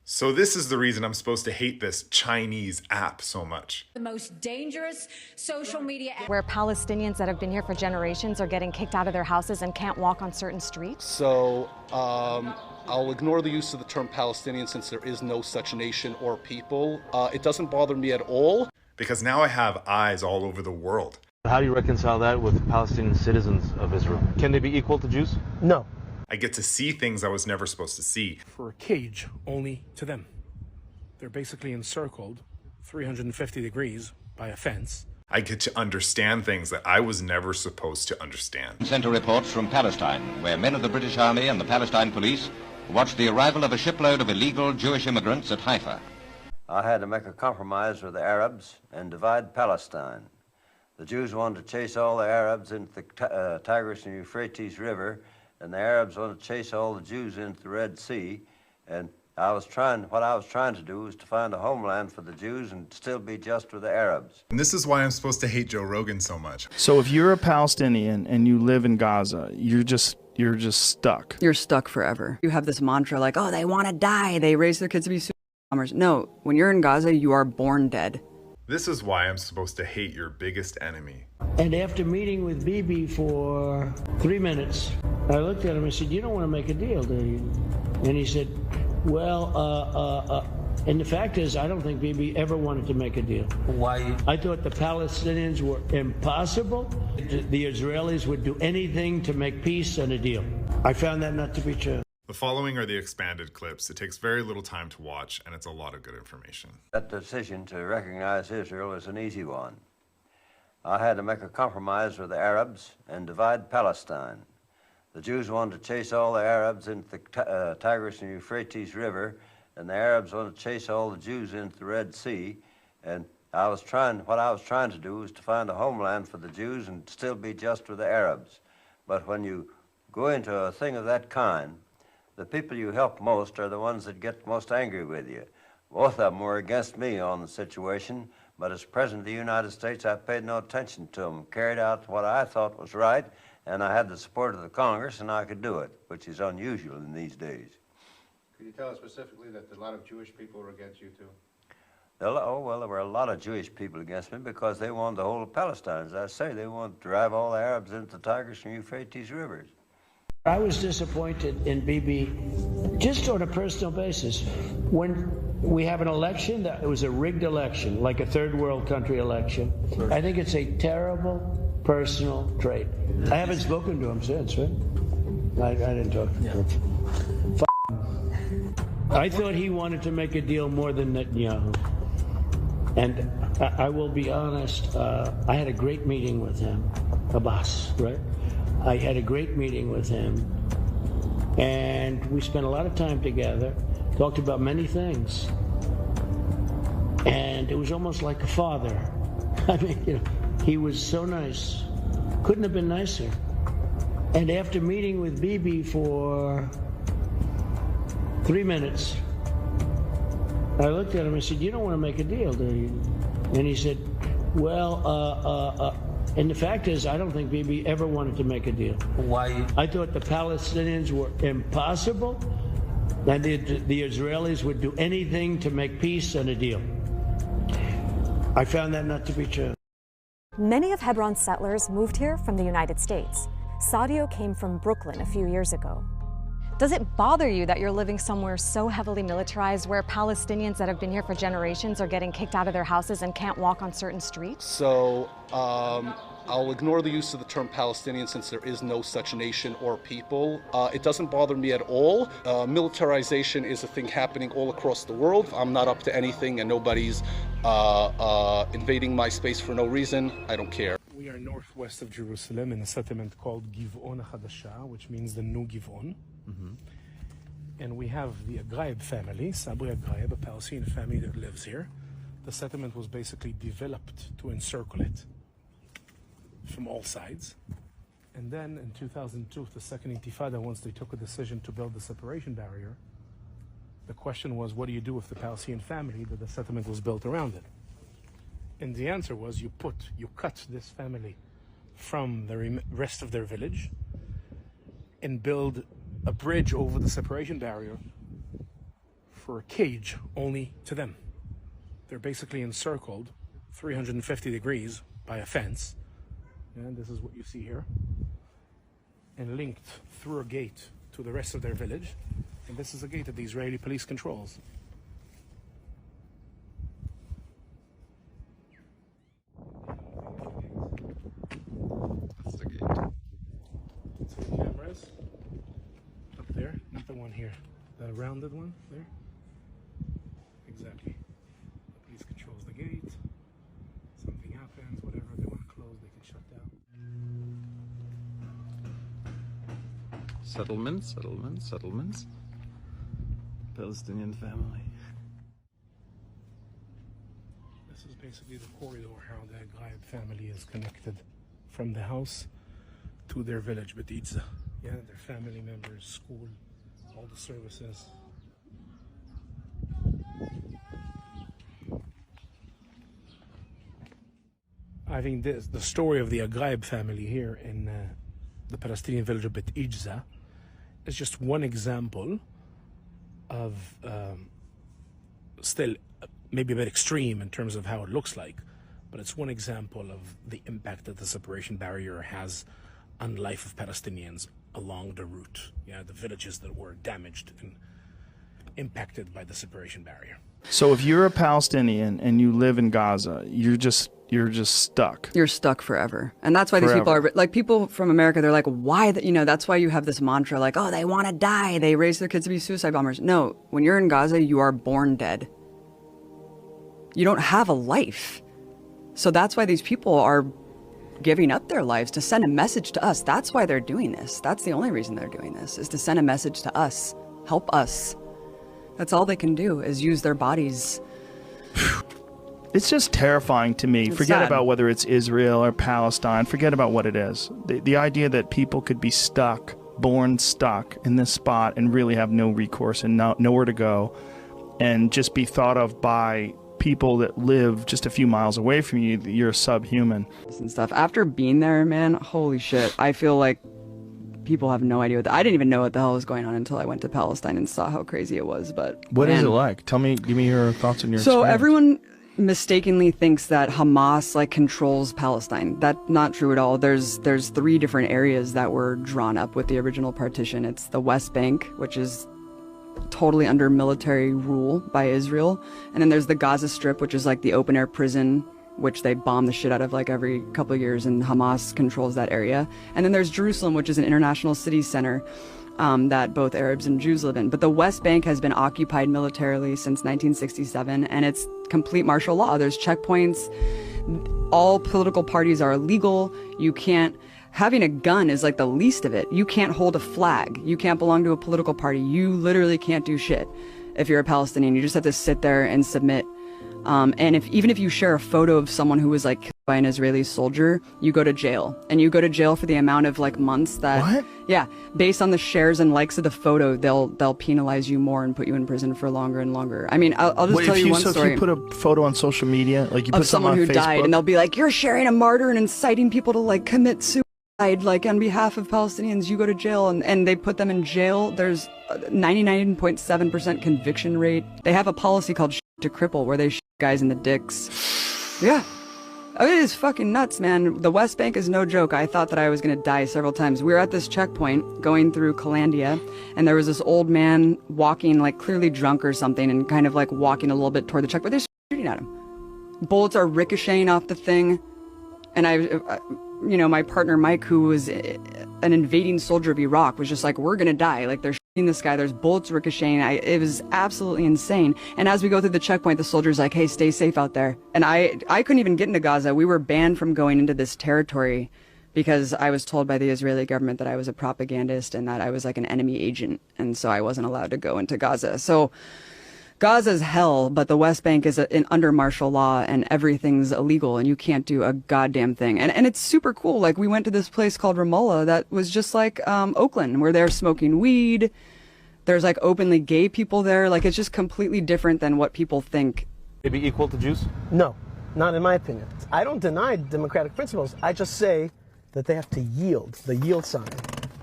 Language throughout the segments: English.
So this is the reason I'm supposed to hate this Chinese app so much. The most dangerous social media app. Where Palestinians that have been here for generations are getting kicked out of their houses and can't walk on certain streets. So I'll ignore the use of the term Palestinian since there is no such nation or people. It doesn't bother me at all. Because now I have eyes all over the world. How do you reconcile that with Palestinian citizens of Israel? Can they be equal to Jews? No. I get to see things I was never supposed to see. For a cage only to them. They're basically encircled 350 degrees by a fence. I get to understand things that I was never supposed to understand. Center reports from Palestine, where men of the British Army and the Palestine police watched the arrival of a shipload of illegal Jewish immigrants at Haifa. I had to make a compromise with the Arabs and divide Palestine. The Jews wanted to chase all the Arabs into the Tigris and Euphrates River, and the Arabs wanted to chase all the Jews into the Red Sea. And what I was trying to do was to find a homeland for the Jews and still be just with the Arabs. And this is why I'm supposed to hate Joe Rogan so much. So if you're a Palestinian and you live in Gaza, you're just stuck. You're stuck forever. You have this mantra like, oh, they want to die. They raise their kids to be super bombers. No, when you're in Gaza, you are born dead. This is why I'm supposed to hate your biggest enemy. And after meeting with Bibi for 3 minutes, I looked at him and said, you don't want to make a deal, do you? And he said, well, and the fact is, I don't think Bibi ever wanted to make a deal. Why? I thought the Palestinians were impossible. The Israelis would do anything to make peace and a deal. I found that not to be true. The following are the expanded clips. It takes very little time to watch, and it's a lot of good information. That decision to recognize Israel is an easy one. I had to make a compromise with the Arabs and divide Palestine. The Jews wanted to chase all the Arabs into the Tigris and Euphrates River, and the Arabs wanted to chase all the Jews into the Red Sea. And what I was trying to do was to find a homeland for the Jews and still be just with the Arabs. But when you go into a thing of that kind, the people you help most are the ones that get most angry with you. Both of them were against me on the situation, but as President of the United States, I paid no attention to them, carried out what I thought was right, and I had the support of the Congress, and I could do it, which is unusual in these days. Could you tell us specifically that a lot of Jewish people were against you, too? Oh, well, there were a lot of Jewish people against me because they wanted the whole of Palestine. As I say, they wanted to drive all the Arabs into the Tigris and Euphrates rivers. I was disappointed in Bibi just on a personal basis. When we have an election, that it was a rigged election, like a third world country election. I think it's a terrible personal trait. I haven't spoken to him since, right? I didn't talk to him. I thought he wanted to make a deal more than Netanyahu. And I will be honest, I had a great meeting with him, Abbas, right? I had a great meeting with him, and we spent a lot of time together, talked about many things, and it was almost like a father. I mean, he was so nice. Couldn't have been nicer. And after meeting with Bibi for 3 minutes, I looked at him and said, you don't want to make a deal, do you? And he said, well, and the fact is, I don't think Bibi ever wanted to make a deal. Why? I thought the Palestinians were impossible, and the Israelis would do anything to make peace and a deal. I found that not to be true. Many of Hebron's settlers moved here from the United States. Sadio came from Brooklyn a few years ago. Does it bother you that you're living somewhere so heavily militarized where Palestinians that have been here for generations are getting kicked out of their houses and can't walk on certain streets? So I'll ignore the use of the term Palestinian since there is no such nation or people. It doesn't bother me at all. Militarization is a thing happening all across the world. I'm not up to anything and nobody's invading my space for no reason. I don't care. We are northwest of Jerusalem in a settlement called Giv'on HaDasha, which means the new Giv'on. And we have the Agraib family, Sabri Agraib, a Palestinian family that lives here. The settlement was basically developed to encircle it from all sides. And then in 2002, the second Intifada, once they took a decision to build the separation barrier, the question was, what do you do with the Palestinian family that the settlement was built around it? And the answer was, you cut this family from the rest of their village and build a bridge over the separation barrier for a cage only to them. They're basically encircled 350 degrees by a fence. And this is what you see here. And linked through a gate to the rest of their village. And this is a gate that the Israeli police controls. That's the gate. So the cameras up there, not the one here, the rounded one there. Exactly. The police controls the gate. Something happens, whatever they want to close, they can shut down. Settlements. Palestinian family. This is basically the corridor, how the Ghaib family is connected from the house to their village, Batidza. Yeah, their family members, school, all the services. I think the story of the Ghaib family here in the Palestinian village of Batidza is just one example of still maybe a bit extreme in terms of how it looks like, but it's one example of the impact that the separation barrier has on life of Palestinians along the route. Yeah, the villages that were damaged and impacted by the separation barrier. So if you're a Palestinian and you live in Gaza, you're just stuck. You're stuck forever. And that's why these people are, like, people from America, they're like, why, that's why you have this mantra, like, oh, they want to die. They raise their kids to be suicide bombers. No, when you're in Gaza, you are born dead. You don't have a life. So that's why these people are giving up their lives to send a message to us. That's why they're doing this. That's the only reason they're doing this, is to send a message to us. Help us. That's all they can do, is use their bodies. It's just terrifying to me. It's Forget sad. about whether it's Israel or Palestine. Forget about what it is. The idea that people could be stuck, born stuck in this spot and really have no recourse and nowhere to go, and just be thought of by people that live just a few miles away from you, that you're subhuman. And stuff. After being there, man, holy shit. I feel like people have no idea I didn't even know what the hell was going on until I went to Palestine and saw how crazy it was. But What is man. it like? Give me your thoughts on your So experience. everyone mistakenly thinks that Hamas controls Palestine. That's not true at all. There's 3 different areas that were drawn up with the original partition. It's the West Bank, which is totally under military rule by Israel, and then there's the Gaza Strip, which is like the open air prison, which they bomb the shit out of like every couple of years, and Hamas controls that area. And then there's Jerusalem, which is an international city center that both Arabs and Jews live in. But the West Bank has been occupied militarily since 1967, and it's complete martial law. There's checkpoints. All political parties are illegal. You can't. Having a gun is like the least of it. You can't hold a flag. You can't belong to a political party. You literally can't do shit if you're a Palestinian. You just have to sit there and submit. And even if you share a photo of someone who was like killed by an Israeli soldier, you go to jail. And you go to jail for the amount of like months that... What? Yeah. Based on the shares and likes of the photo, they'll penalize you more and put you in prison for longer and longer. I mean, I'll just tell you one story. If you put a photo on social media, like you put of someone on who Facebook, died, and they'll be like, you're sharing a martyr and inciting people to like commit suicide, like on behalf of Palestinians, you go to jail, and they put them in jail. There's 99.7% conviction rate. They have a policy called to cripple, where they shoot guys in the dicks. Yeah. Oh, it is fucking nuts, man. The West Bank is no joke. I thought that I was gonna die several times. We were at this checkpoint going through Calandia, and there was this old man walking, like clearly drunk or something, and kind of like walking a little bit toward the checkpoint. They're shooting at him. Bullets are ricocheting off the thing. And my partner Mike, who was an invading soldier of Iraq, was just like, we're gonna die. Like, they're shooting this guy, there's bullets ricocheting. It was absolutely insane. And as we go through the checkpoint, the soldier's like, hey, stay safe out there. And I couldn't even get into Gaza. We were banned from going into this territory because I was told by the Israeli government that I was a propagandist and that I was like an enemy agent. And so I wasn't allowed to go into Gaza. So Gaza's hell, but the West Bank is under martial law and everything's illegal and you can't do a goddamn thing. And it's super cool. Like, we went to this place called Ramallah that was just like Oakland, where they're smoking weed. There's like openly gay people there. Like, it's just completely different than what people think. They be equal to Jews? No, not in my opinion. I don't deny democratic principles. I just say that they have to yield, the yield sign,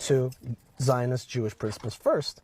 to Zionist Jewish principles first.